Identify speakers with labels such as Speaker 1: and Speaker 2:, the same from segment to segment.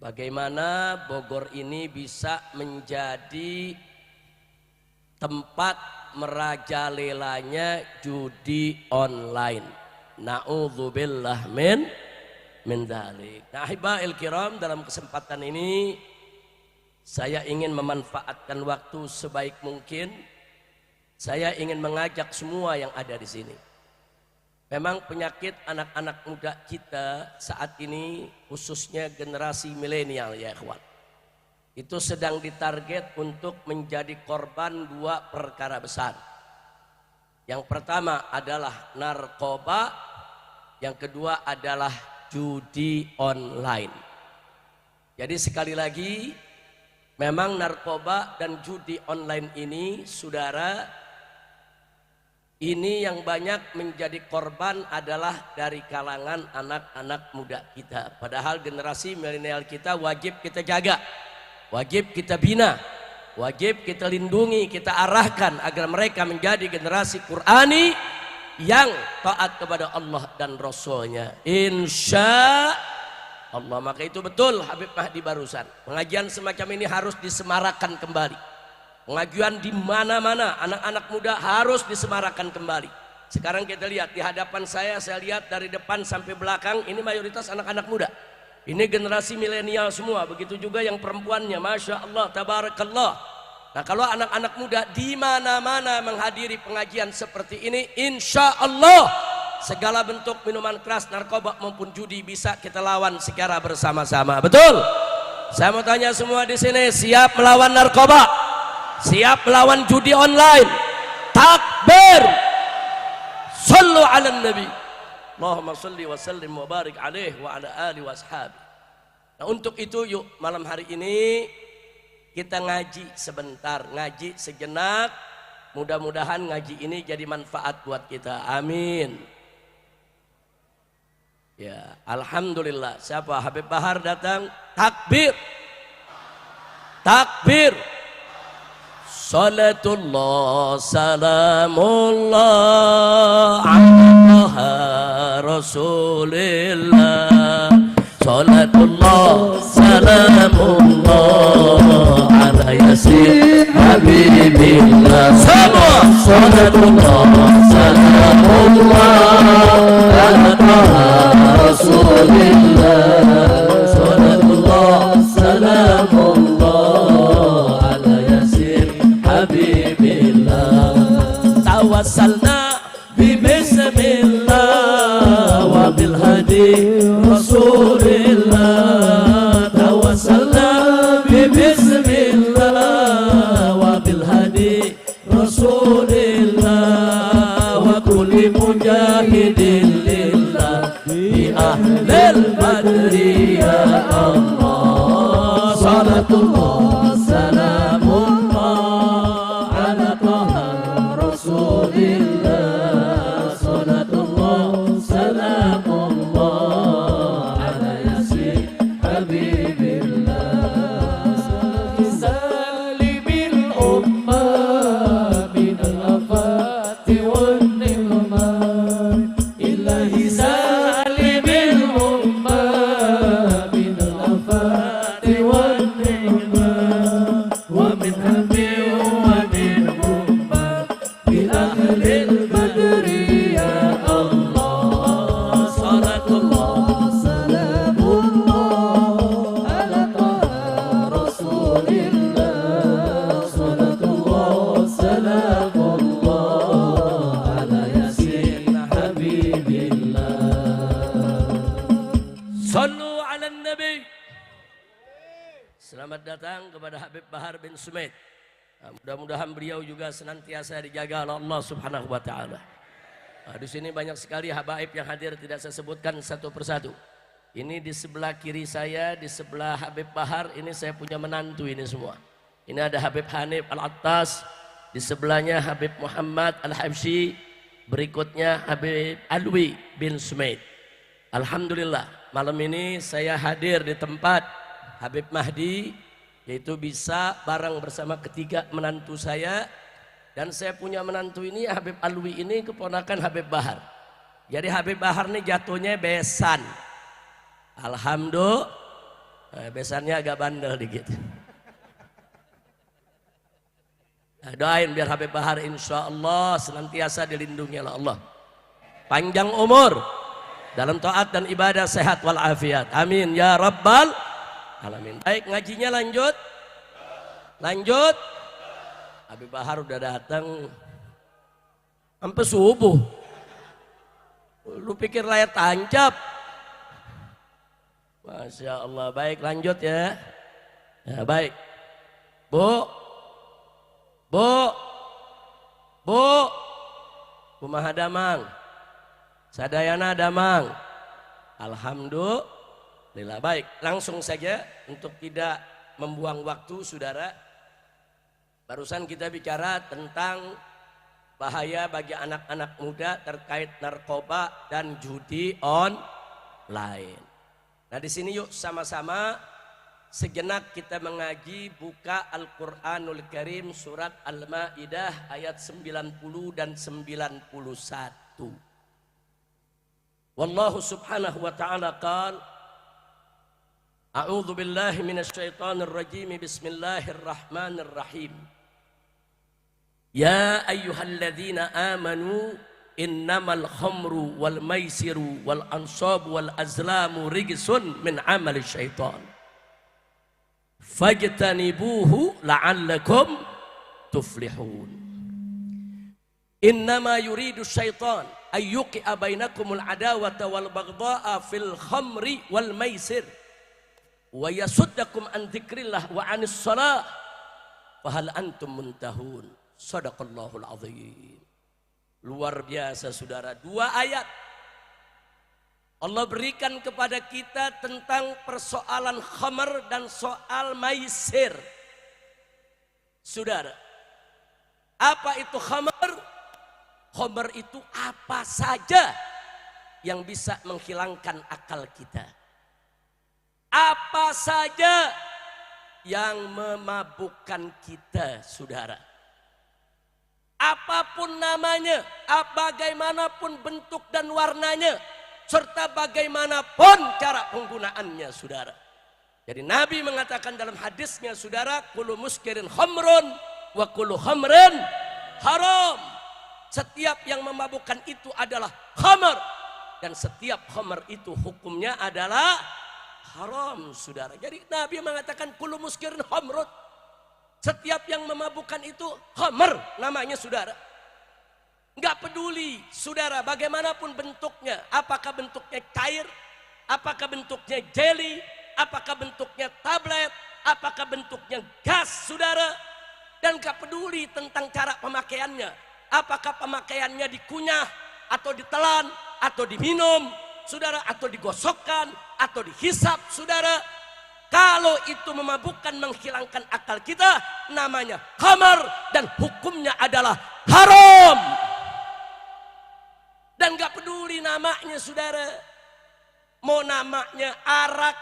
Speaker 1: bagaimana Bogor ini bisa menjadi tempat merajalelanya judi online. Na'udzubillah min dzalik. Nah, ahibba'il kiram, dalam kesempatan ini saya ingin memanfaatkan waktu sebaik mungkin. Saya ingin mengajak semua yang ada di sini. Memang penyakit anak-anak muda kita saat ini, khususnya generasi milenial ya ikhwan, itu sedang ditarget untuk menjadi korban dua perkara besar. Yang pertama adalah narkoba, yang kedua adalah judi online. Jadi sekali lagi, memang narkoba dan judi online ini, saudara, ini yang banyak menjadi korban adalah dari kalangan anak-anak muda kita. Padahal generasi milenial kita wajib kita jaga, wajib kita bina, wajib kita lindungi, kita arahkan agar mereka menjadi generasi Qur'ani yang taat kepada Allah dan Rasulnya, insya Allah. Maka itu betul Habib Mahdi barusan, pengajian semacam ini harus disemarakan kembali. Pengajian di mana-mana anak-anak muda harus disemarakan kembali. Sekarang kita lihat di hadapan saya lihat dari depan sampai belakang ini mayoritas anak-anak muda. Ini generasi milenial semua, begitu juga yang perempuannya, masya Allah, tabarakallah. Nah, kalau anak-anak muda di mana-mana menghadiri pengajian seperti ini, insya Allah segala bentuk minuman keras, narkoba maupun judi bisa kita lawan secara bersama-sama. Betul? Saya mau tanya semua di sini, siap melawan narkoba? Siap melawan judi online? Takbir! Sallu ala nabi. Allahumma salli wa sallim wa barik alaih wa ala alihi wa ashabi. Nah, untuk itu yuk malam hari ini kita ngaji sebentar, ngaji sejenak. Mudah-mudahan ngaji ini jadi manfaat buat kita. Amin. Ya, alhamdulillah. Siapa? Habib Bahar datang. Takbir. Takbir. Salatullah salamullah ala Rasulillah. Salatullah salamullah ala Yasin Habibillah. Semua salatullah salamullah ala Rasulillah. Salatullah salamullah ala Yasin Habibillah. Tawassalna bismillah wa bil hadi Rasulillah. Tawassalna bismillah wa bil hadi Rasulillah wa kulli mujahidin lillah bi ahlil badri ya Allah. Salatullah salamullah ala taha Rasulillah. Salatullah salamullah ala Yasin Habibillah. Salimil ummah minal afati wan ni'mat. Ilahi salimil ummah minal afati wan ni'mat. Wa min hamil wa min ummah bi ahlil badri ya Allah. Salatullah salamullah ala taha Rasulillah. Salatullah salamullah ala Yasin Habibillah. Sallu ala nabi. Selamat datang kepada Habib Bahar bin Sumaid. Nah, mudah-mudahan beliau juga senantiasa dijaga oleh Allah Subhanahu wa taala. Nah, di sini banyak sekali habaib yang hadir, tidak saya sebutkan satu persatu. Ini di sebelah kiri saya, di sebelah Habib Bahar, ini saya punya menantu ini semua. Ini ada Habib Hanif Al-Attas, di sebelahnya Habib Muhammad Al-Habsyi, berikutnya Habib Alwi bin Sumaid. Alhamdulillah, malam ini saya hadir di tempat Habib Mahdi, yaitu bisa bareng bersama ketiga menantu saya. Dan saya punya menantu ini, Habib Alwi ini keponakan Habib Bahar. Jadi Habib Bahar ini jatuhnya besan. Alhamdulillah. Besannya agak bandel dikit. Doain biar Habib Bahar insya Allah senantiasa dilindungi oleh Allah. Panjang umur dalam taat dan ibadah, sehat walafiat. Amin ya rabbal alamin. Baik, ngajinya lanjut. Lanjut. Habib Bahar udah datang sampai subuh. Lu pikir layar tancap? Masya Allah. Baik, lanjut ya. Ya baik. Bu Maha Damang, Sadayana Damang. Alhamdulillah. Baik, langsung saja untuk tidak membuang waktu saudara. Barusan kita bicara tentang bahaya bagi anak-anak muda terkait narkoba dan judi online. Nah di sini yuk sama-sama sejenak kita mengaji, buka Al-Quranul Karim surat Al-Ma'idah ayat 90 dan 91. Wallahu subhanahu wa ta'ala qala A'udzu billahi minasyaitonir rajim. Bismillahirrahmanirrahim. Ya ayyuhalladzina amanu innamal khamru wal maisiru wal ansabu wal azlamu rijsun min amali syaitan fajtanibuhu la'allakum tuflihun. Innama yuridu syaitan ayyuqi'a bainakumul adawata wal baghdha'a fil khamri wal maisir wa yasuddakum an dzikrillah wa anis shalah fahal antum muntahun. Shadaqallahul azim. Luar biasa saudara, 2 ayat Allah berikan kepada kita tentang persoalan khamr dan soal maisir. Saudara, apa itu khamr? Khamr itu apa saja yang bisa menghilangkan akal kita. Apa saja yang memabukkan kita, saudara. Apapun namanya, bagaimanapun bentuk dan warnanya, serta bagaimanapun cara penggunaannya, saudara. Jadi Nabi mengatakan dalam hadisnya, saudara, kullu muskirin khamrun wa kullu khamrin haram. Setiap yang memabukkan itu adalah khamr, dan setiap khamr itu hukumnya adalah haram, saudara. Jadi Nabi mengatakan kullu muskirin khamrun. Setiap yang memabukkan itu khamr namanya, saudara. Enggak peduli, saudara, bagaimanapun bentuknya. Apakah bentuknya cair, apakah bentuknya jelly, apakah bentuknya tablet, apakah bentuknya gas, saudara. Dan enggak peduli tentang cara pemakaiannya. Apakah pemakaiannya dikunyah, atau ditelan, atau diminum, saudara, atau digosokkan, atau dihisap, saudara. Kalau itu memabukkan, menghilangkan akal kita, namanya khamr dan hukumnya adalah haram. Dan gak peduli namanya, saudara. Mau namanya arak,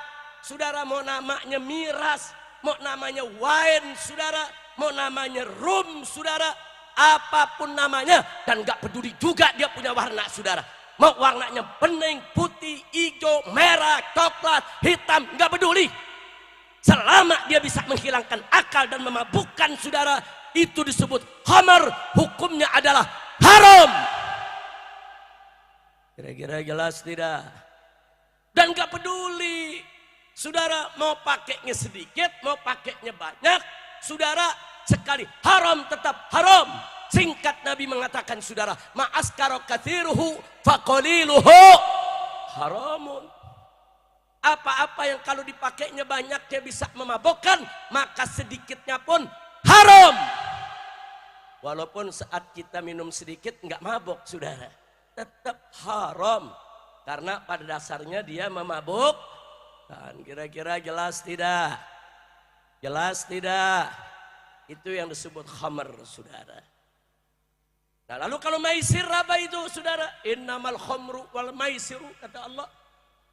Speaker 1: saudara, mau namanya miras, mau namanya wine, saudara, mau namanya rum, saudara, apapun namanya, dan gak peduli juga dia punya warna, saudara. Mau warnanya bening, putih, hijau, merah, coklat, hitam, gak peduli. Selama dia bisa menghilangkan akal dan memabukkan, saudara, itu disebut khamr, hukumnya adalah haram. Kira-kira jelas tidak? Dan gak peduli, saudara, mau pakainya sedikit, mau pakainya banyak, saudara, sekali haram tetap haram. Singkat Nabi mengatakan, saudara, ma'askara kathiruhu faqaliluhu haramun. Apa-apa yang kalau dipakainya banyak dia bisa memabukkan, maka sedikitnya pun haram. Walaupun saat kita minum sedikit nggak mabuk, saudara, tetap haram karena pada dasarnya dia memabukkan. Kira-kira jelas tidak? Jelas tidak? Itu yang disebut khamr, saudara. Nah, lalu kalau maisir apa itu, saudara? Innamal khamru wal maisiru, kata Allah.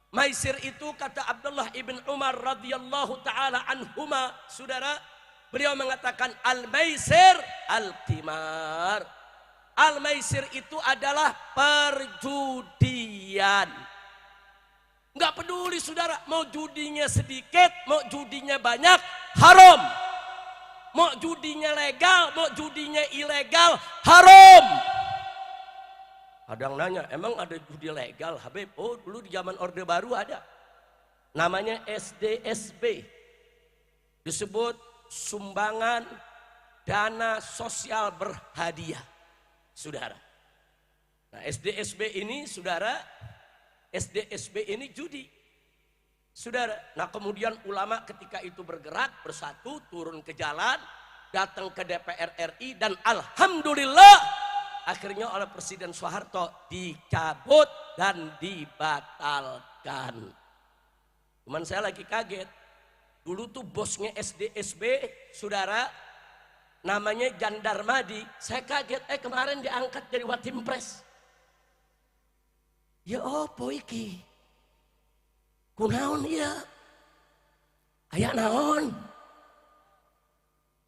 Speaker 1: Maisir itu, kata Abdullah ibn Umar radhiyallahu taala anhuma, saudara, beliau mengatakan al-maisir al-qimar. Al-maisir itu adalah perjudian. Nggak peduli saudara, mau judinya sedikit, mau judinya banyak, haram. Mau judinya legal, mau judinya ilegal, haram. Ada yang nanya, emang ada judi legal, Habib? Oh, dulu di zaman Orde Baru ada. Namanya SDSB. Disebut sumbangan dana sosial berhadiah, saudara. Nah, SDSB ini, saudara, SDSB ini judi, saudara. Nah, kemudian ulama ketika itu bergerak, bersatu, turun ke jalan, datang ke DPR RI, dan alhamdulillah akhirnya oleh Presiden Soeharto dicabut dan dibatalkan. Cuman saya lagi kaget, dulu tuh bosnya SDSB, saudara, namanya Jandarmadi. Saya kaget, kemarin diangkat jadi Watimpres. Ya opo iki? Kunaon ya? Aya naon?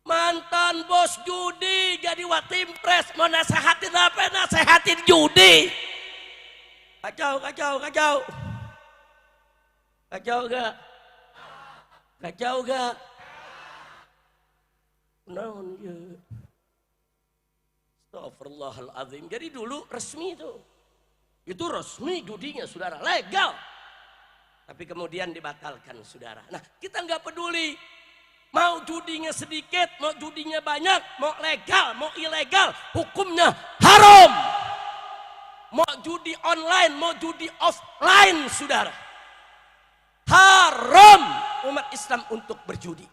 Speaker 1: Mantan bos judi jadi Watimpres, mau nasehatin apa? Nasehatin judi. Kacau, kacau, kacau. Kacau gak? Kacau gak? Kunaon ya? Astagfirullahaladzim. Jadi dulu resmi itu resmi judinya, saudara, legal. Tapi kemudian dibatalkan, saudara. Nah, kita nggak peduli mau judinya sedikit, mau judinya banyak, mau legal, mau ilegal, hukumnya haram. Mau judi online, mau judi offline, saudara, haram umat Islam untuk berjudi.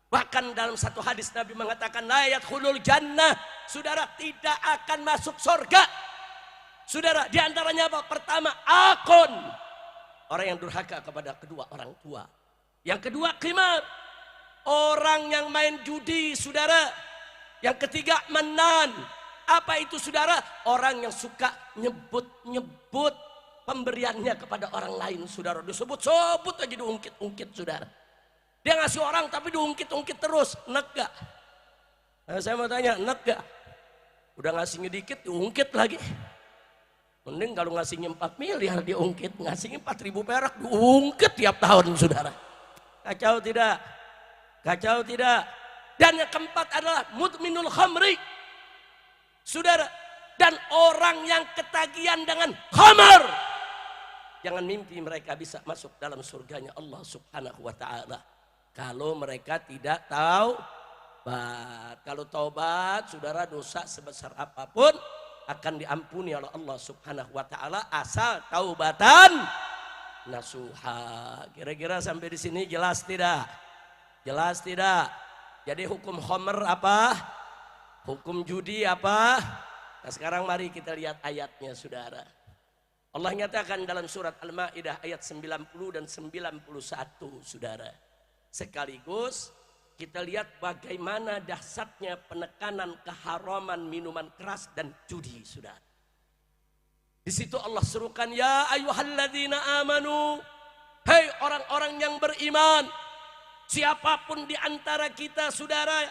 Speaker 1: Bahkan dalam satu hadis Nabi mengatakan la yadkhulul jannah, saudara, tidak akan masuk surga. Saudara, diantaranya apa? Pertama, akun, orang yang durhaka kepada kedua orang tua. Yang kedua, qimar, orang yang main judi, saudara. Yang ketiga, manan. Apa itu, saudara? Orang yang suka nyebut-nyebut pemberiannya kepada orang lain, saudara. Disebut-sebut aja, diungkit-ungkit, saudara. Dia ngasih orang tapi diungkit-ungkit terus. Enak gak? Nah, saya mau tanya, enak gak? Udah ngasihnya dikit, diungkit lagi. Mending kalau ngasihnya 4 miliar diungkit, ngasihnya 4.000 perak diungkit tiap tahun, saudara. Kacau tidak? Kacau tidak? Dan yang keempat adalah mudminul khamri, saudara. Dan orang yang ketagihan dengan khamar, jangan mimpi mereka bisa masuk dalam surganya Allah Subhanahu wa ta'ala kalau mereka tidak taubat. Kalau taubat, saudara, dosa sebesar apapun akan diampuni oleh Allah Subhanahu wa ta'ala asal taubatan nasuha. Kira-kira sampai di sini jelas tidak? Jelas tidak? Jadi hukum khamr apa? Hukum judi apa? Nah, sekarang mari kita lihat ayatnya, saudara. Allah nyatakan dalam surat Al-Maidah ayat 90 dan 91, saudara. Sekaligus kita lihat bagaimana dahsyatnya penekanan keharaman minuman keras dan judi, saudara. Di situ Allah serukan, ya ayyuhalladzina amanu, hei orang-orang yang beriman, siapapun di antara kita, saudara,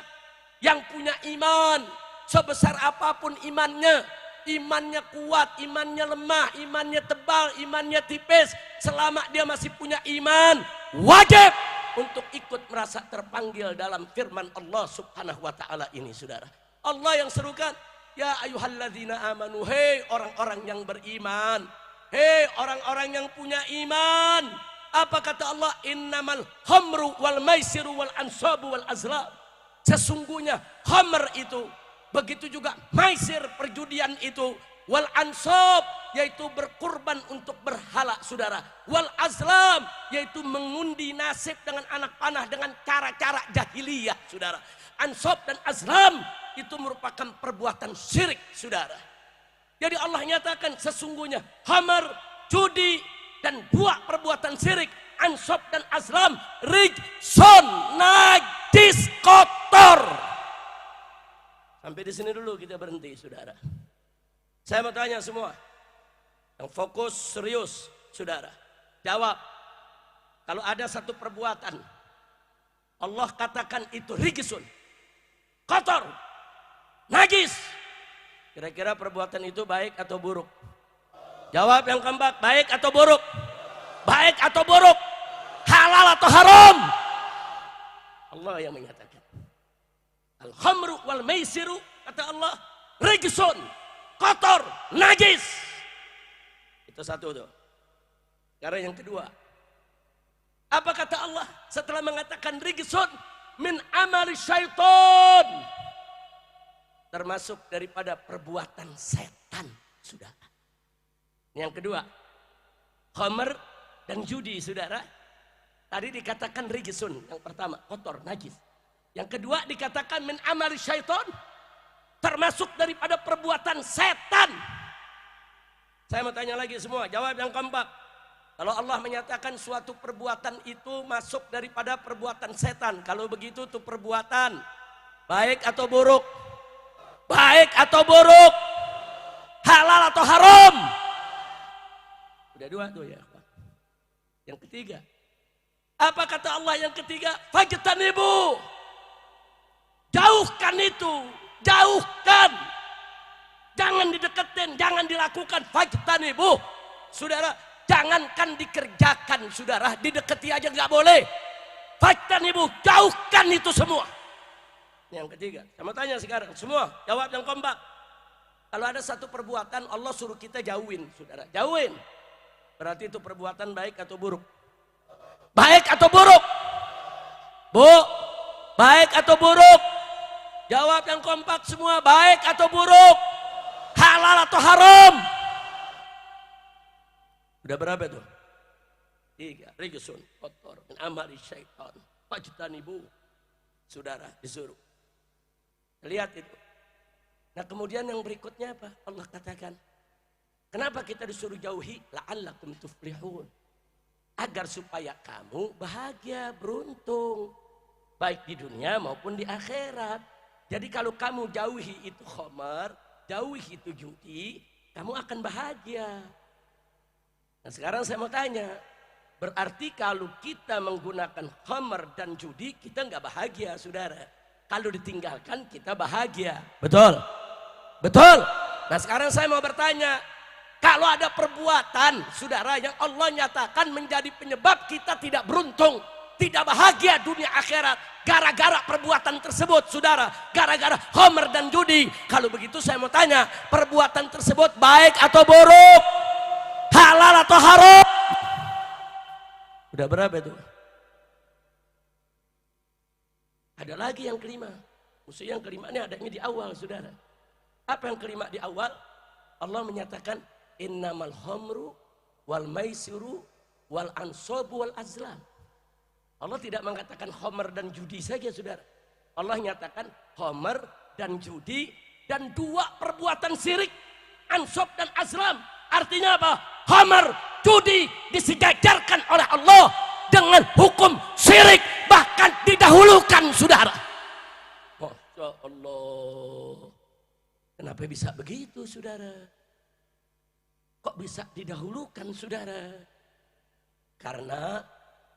Speaker 1: yang punya iman, sebesar apapun imannya, imannya kuat, imannya lemah, imannya tebal, imannya tipis, selama dia masih punya iman, wajib untuk ikut merasa terpanggil dalam firman Allah Subhanahu wa ta'ala ini, saudara. Allah yang serukan, ya ayyuhalladzina amanu, hei orang-orang yang beriman, hei orang-orang yang punya iman. Apa kata Allah? Innamal khamru wal maisiru wal ansabu wal azlam. Sesungguhnya khamr itu, begitu juga maisir, perjudian itu, wal ansab, yaitu berkurban untuk berhala, saudara, wal azlam, yaitu mengundi nasib dengan anak panah dengan cara-cara jahiliyah, saudara. Ansab dan azlam itu merupakan perbuatan syirik, saudara. Jadi Allah nyatakan sesungguhnya khamar, judi, dan dua perbuatan syirik, ansab dan azlam, rijson, najis, kotor. Sampai di sini dulu kita berhenti, saudara. Saya mau tanya semua yang fokus serius, saudara, jawab. Kalau ada satu perbuatan Allah katakan itu rijsun, kotor, najis, kira-kira perbuatan itu baik atau buruk? Jawab yang keempat, baik atau buruk? baik atau buruk, halal atau haram. Allah yang menyatakan. Al-khamru wal maisiru, kata Allah, rijsun, kotor, najis. Itu satu tuh. Karena yang kedua, apa kata Allah setelah mengatakan rijsun min amali syaitan, termasuk daripada perbuatan setan, saudara. Yang kedua, khamr dan judi, saudara. Tadi dikatakan rijsun, yang pertama kotor, najis. Yang kedua dikatakan min amali syaitan, termasuk daripada perbuatan setan. Saya mau tanya lagi semua, jawab yang keempat. Kalau Allah menyatakan suatu perbuatan itu masuk daripada perbuatan setan, kalau begitu tuh perbuatan baik atau buruk? Baik atau buruk? Halal atau haram? Udah dua tuh ya. Yang ketiga, apa kata Allah yang ketiga? Fajtanibu. Jauhkan itu, jauhkan. Jangan dideketin, jangan dilakukan. Fajtanibu. Saudara, jangankan dikerjakan, saudara, dideketi aja nggak boleh. Fajtanibu, jauhkan itu semua. Yang ketiga, saya mau tanya sekarang, semua jawab yang keempat. Kalau ada satu perbuatan Allah suruh kita jauhin, saudara, jauhin. Berarti itu perbuatan baik atau buruk? Baik atau buruk? Bu, baik atau buruk? Jawab yang keempat semua, baik atau buruk? Halal atau haram? Udah berapa tuh? 3, rijsun, kotor, min amali syaitan, fajtanibu. Saudara disuruh. Lihat itu. Nah kemudian yang berikutnya apa? Allah katakan, kenapa kita disuruh jauhi? La'allakum tuflihun. Agar supaya kamu bahagia, beruntung. Baik di dunia maupun di akhirat. Jadi kalau kamu jauhi itu khamar, jauhi itu judi, kamu akan bahagia. Nah sekarang saya mau tanya, berarti kalau kita menggunakan khamar dan judi, kita nggak bahagia, saudara. Kalau ditinggalkan kita bahagia. Betul? Betul? Nah sekarang saya mau bertanya, kalau ada perbuatan, saudara, yang Allah nyatakan menjadi penyebab kita tidak beruntung, tidak bahagia dunia akhirat, gara-gara perbuatan tersebut, saudara, gara-gara khamr dan judi. Kalau begitu saya mau tanya, perbuatan tersebut baik atau buruk? Halal atau haram? Udah berapa itu? Ada lagi yang kelima. Maksudnya yang kelima ini adanya di awal, saudara. Apa yang kelima di awal? Allah menyatakan innamal khamru wal maisiru wal ansabu wal azlam. Allah tidak mengatakan khamr dan judi saja, saudara. Allah nyatakan khamr dan judi dan 2 perbuatan syirik, ansab dan azlam. Artinya apa? Khamr, judi disejajarkan oleh Allah dengan hukum syirik, bahkan didahulukan, saudara. Masya Allah. Kenapa bisa begitu, saudara? Kok bisa didahulukan, saudara? Karena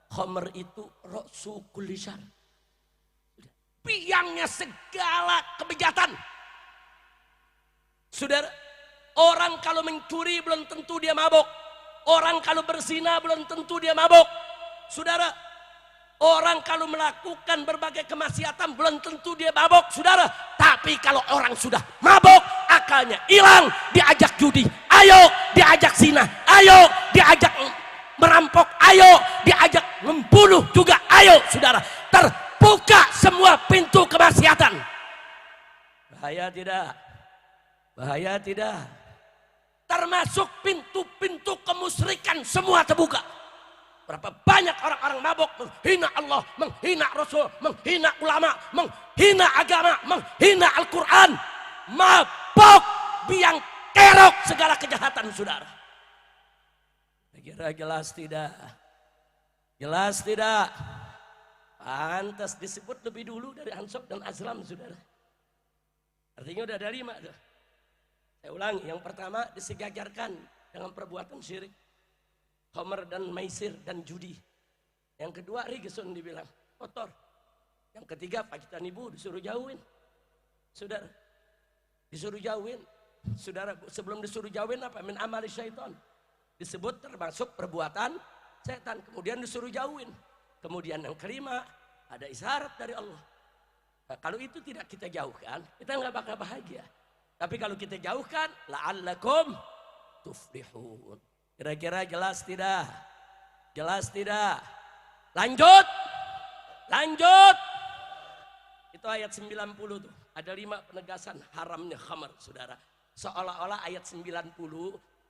Speaker 1: khamr itu ra'su kulli syarr, biangnya segala kebejatan. Saudara, orang kalau mencuri belum tentu dia mabok. Orang kalau berzina belum tentu dia mabok. Saudara, orang kalau melakukan berbagai kemaksiatan belum tentu dia mabok, saudara. Tapi kalau orang sudah mabok, akalnya hilang, diajak judi, ayo, diajak zina, ayo, diajak merampok, ayo, diajak membunuh juga, ayo, saudara. Terbuka semua pintu kemaksiatan. Bahaya tidak? Bahaya tidak? Termasuk pintu-pintu kemusyrikan semua terbuka. Berapa banyak orang-orang mabok menghina Allah, menghina Rasul, menghina ulama, menghina agama, menghina Al-Quran. Mabok, biang kerok segala kejahatan, saudara. Kira jelas tidak? Jelas tidak? Pantas disebut lebih dulu dari ansab dan azlam, saudara. Artinya udah ada 5 tuh. Saya ulangi, yang pertama disejajarkan dengan perbuatan syirik, khamr dan maisir dan judi. Yang kedua rijsun, dibilang kotor. Yang ketiga fajtanibu, disuruh jauhin. Saudara, disuruh jauhin. Saudara, sebelum disuruh jauhin apa? Min amali syaitan. Disebut termasuk perbuatan setan. Kemudian disuruh jauhin. Kemudian yang kelima, ada isyarat dari Allah. Nah, kalau itu tidak kita jauhkan, kita nggak bakal bahagia. Tapi kalau kita jauhkan, la'allakum tuflihun. Kira-kira jelas tidak? Jelas tidak? Lanjut. Lanjut. Itu ayat 90 tuh. Ada 5 penegasan haramnya khamar, saudara. Seolah-olah ayat 90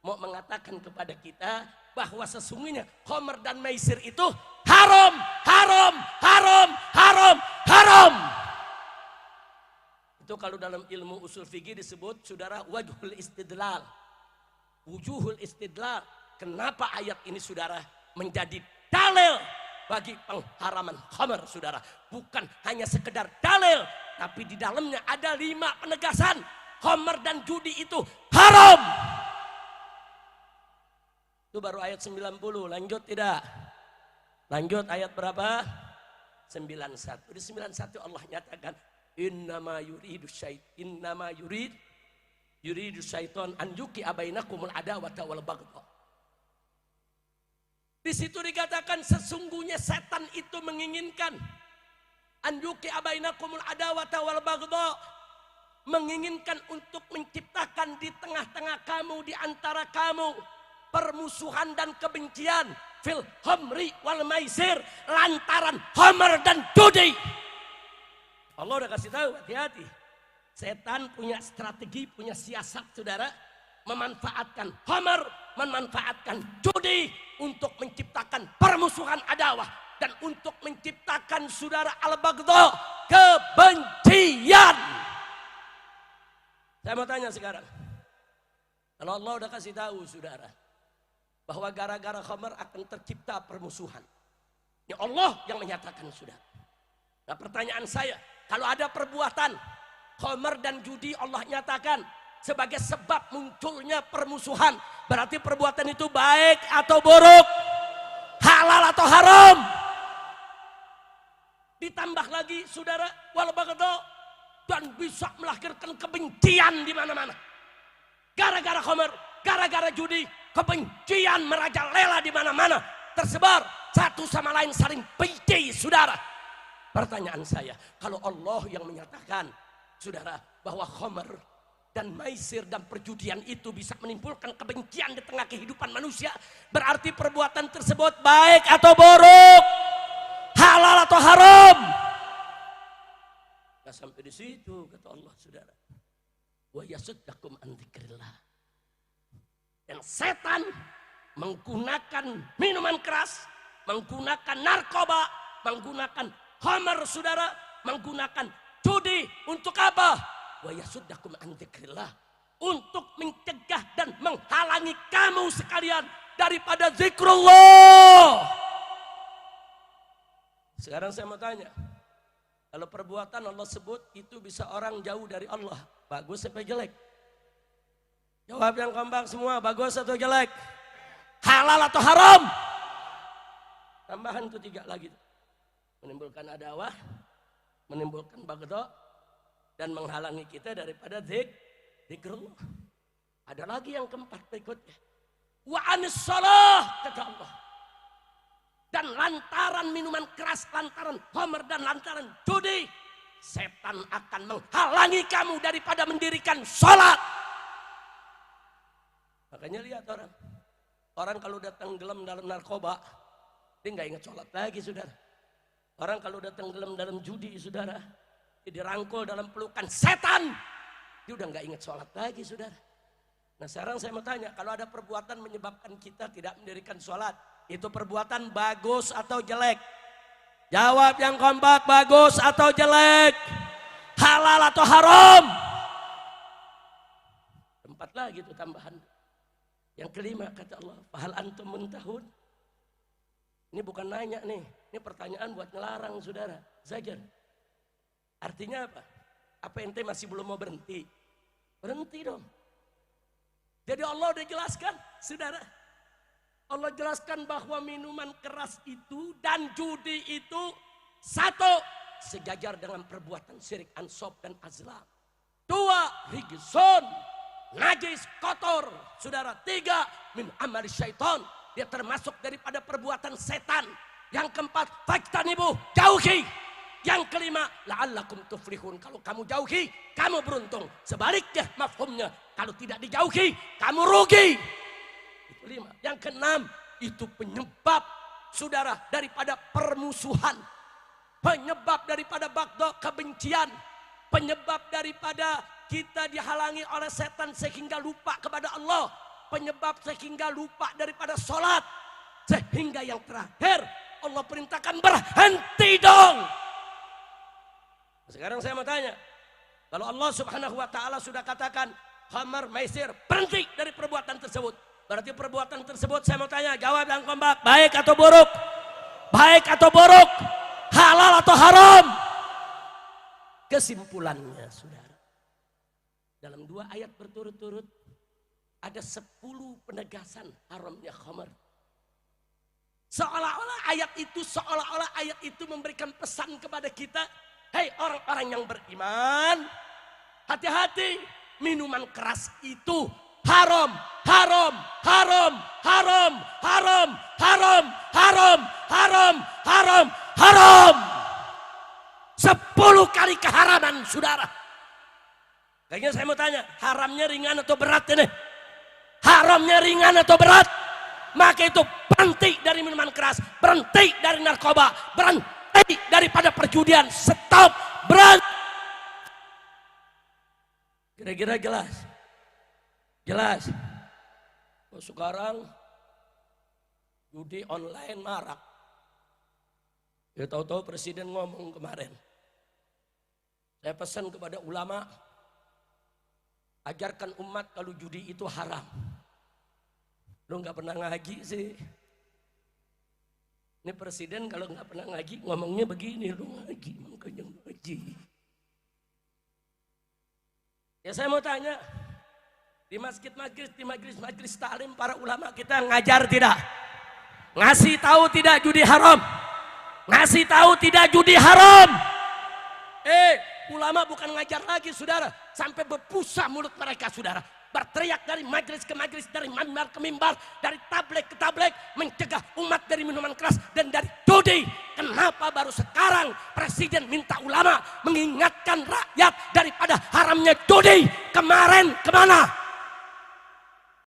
Speaker 1: mau mengatakan kepada kita bahwa sesungguhnya khamar dan maisir itu haram, haram, haram, haram, haram. Itu kalau dalam ilmu usul fikih disebut, saudara, wajhul istidlal. Wujuhul istidlal. Kenapa ayat ini, saudara, menjadi dalil bagi pengharaman khamar, saudara. Bukan hanya sekedar dalil, tapi di dalamnya ada 5 penegasan. Khamar dan judi itu haram. Itu baru ayat 90. Lanjut tidak? Lanjut ayat berapa? 91. Di 91 Allah nyatakan, innama yuridu syaitan an yuqi'a bainakumul adawata wal baghdha. Di situ dikatakan sesungguhnya setan itu menginginkan an yuqi'a bainakumul adawata wal baghdha, menginginkan untuk menciptakan di tengah-tengah kamu, di antara kamu, permusuhan dan kebencian fil khamri wal maisir, lantaran khamar dan judi. Allah udah kasih tahu, hati-hati. Setan punya strategi, punya siasat, saudara, memanfaatkan khamar, memanfaatkan judi untuk menciptakan permusuhan adawah dan untuk menciptakan, saudara, al-baghdha, kebencian. Saya mau tanya sekarang, kalau Allah udah kasih tahu, saudara, bahwa gara-gara khamar akan tercipta permusuhan, ini Allah yang menyatakan, saudara. Nah, pertanyaan saya, kalau ada perbuatan khamar dan judi Allah nyatakan sebagai sebab munculnya permusuhan, berarti perbuatan itu baik atau buruk? Halal atau haram? Ditambah lagi, saudara, wal baghdha, dan bisa melahirkan kebencian di mana-mana. Gara-gara khamar, gara-gara judi, kebencian merajalela di mana-mana, tersebar, satu sama lain saling benci, saudara. Pertanyaan saya, kalau Allah yang menyatakan, saudara, bahwa khamar dan maisir dan perjudian itu bisa menimbulkan kebencian di tengah kehidupan manusia, berarti perbuatan tersebut baik atau buruk? Halal atau haram? Nah, sampai di situ kata Allah, saudara, wa yasuddakum an dzikrillah. Dan setan menggunakan minuman keras, menggunakan narkoba, menggunakan khamar, saudara, menggunakan judi untuk apa? Wa yasuddakum an dzikrillah, untuk mencegah dan menghalangi kamu sekalian daripada zikrullah. Sekarang saya mau tanya, kalau perbuatan Allah sebut itu bisa orang jauh dari Allah, bagus atau jelek? Jawab yang kompak semua, bagus atau jelek? Halal atau haram? Tambahan tuh 3 lagi. Menimbulkan adawah, menimbulkan baghdha, dan menghalangi kita daripada zikrullah. Ada lagi yang keempat berikutnya, wa anis shalah, kata Allah. Dan lantaran minuman keras, lantaran khamar dan lantaran judi, setan akan menghalangi kamu daripada mendirikan sholat. Makanya lihat orang kalau datang gelam dalam narkoba, dia nggak ingat sholat lagi, saudara. Orang kalau datang gelam dalam judi, saudara, dia dirangkul dalam pelukan setan, dia udah nggak ingat sholat lagi, saudara. Nah, sekarang saya mau tanya, kalau ada perbuatan menyebabkan kita tidak mendirikan sholat, itu perbuatan bagus atau jelek? Jawab yang kompak, bagus atau jelek? Halal atau haram? 4 lagi itu tambahan. Yang kelima kata Allah, fahal antum muntahun. Ini bukan nanya nih, ini pertanyaan buat ngelarang, saudara. Zajar. Artinya apa? Apa ente masih belum mau berhenti? Berhenti dong. Jadi Allah udah jelaskan, saudara. Allah jelaskan bahwa minuman keras itu dan judi itu, satu, sejajar dengan perbuatan syirik ansab dan azlam. 2, rijsun, najis, kotor, saudara. 3, min amali syaitan, dia termasuk daripada perbuatan setan. Yang keempat, fajtanibuh, jauhi. Yang kelima, la'allakum tuflihun, kalau kamu jauhi, kamu beruntung. Sebaliknya mafhumnya, kalau tidak dijauhi, kamu rugi. Itu 5. Yang keenam, itu penyebab saudara daripada permusuhan, penyebab daripada bagdo, kebencian, penyebab daripada kita dihalangi oleh setan sehingga lupa kepada Allah, penyebab sehingga lupa daripada sholat, sehingga yang terakhir Allah perintahkan berhenti dong. Sekarang saya mau tanya, kalau Allah subhanahu wa ta'ala sudah katakan khamar, maisir, berhenti dari perbuatan tersebut, berarti perbuatan tersebut, saya mau tanya, jawab yang kompak, baik atau buruk? Baik atau buruk? Halal atau haram? Kesimpulannya saudara, dalam 2 ayat berturut-turut ada 10 penegasan haramnya khamar. Seolah-olah ayat itu memberikan pesan kepada kita, hei orang-orang yang beriman, hati-hati, minuman keras itu haram, haram, haram, haram, haram, haram, haram, haram, haram, haram. 10 kali keharaman saudara. Kayaknya saya mau tanya, haramnya ringan atau berat ini? Haramnya ringan atau berat? Maka itu berhenti dari minuman keras, berhenti dari narkoba, berhenti daripada perjudian, stop, berhenti. Kira-kira jelas? Jelas. Oh, sekarang judi online marak. Ya tahu-tahu presiden ngomong kemarin, saya pesan kepada ulama, ajarkan umat kalau judi itu haram. Lo nggak pernah ngaji sih. Ini presiden kalau nggak pernah ngaji ngomongnya begini, lo ngaji, makanya ngaji. Ya saya mau tanya, di masjid-masjid, di majelis taklim para ulama kita ngajar tidak? Ngasih tahu tidak judi haram? Ngasih tahu tidak judi haram? Ulama bukan ngajar lagi saudara, sampai berbusa mulut mereka saudara, berteriak dari majelis ke majelis, dari mimbar ke mimbar, dari tabligh ke tabligh, mencegah umat dari minuman keras dan dari judi. Kenapa baru sekarang presiden minta ulama mengingatkan rakyat daripada haramnya judi? Kemarin kemana?